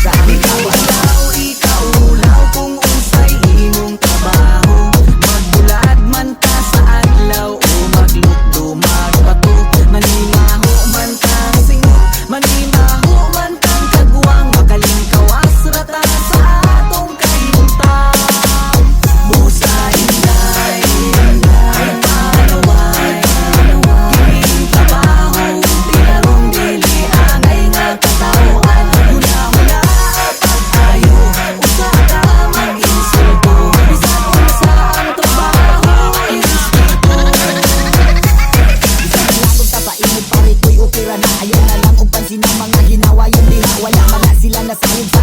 sa aming kapwa. Ikaw ulaw kung unsay imong trabaho, magbulad man ka sa adlaw o maglukdo magbato, manimaho man kang singot, manimaho man kang kagwang, makalingkawas rata sa atong kahimtang. Busa inday, ay panaway, kining trabaho, tinarong dili angay nga katawaan. Hula-hula pag-ayo, usa ka mag-insulto, bisan unsa ang trabaho ay respeto. Bisan lang ta pa imong pare ko'y opera na, ayaw na lang og pansin ang mga ginawa yung diha, wala man na sila nasahig sa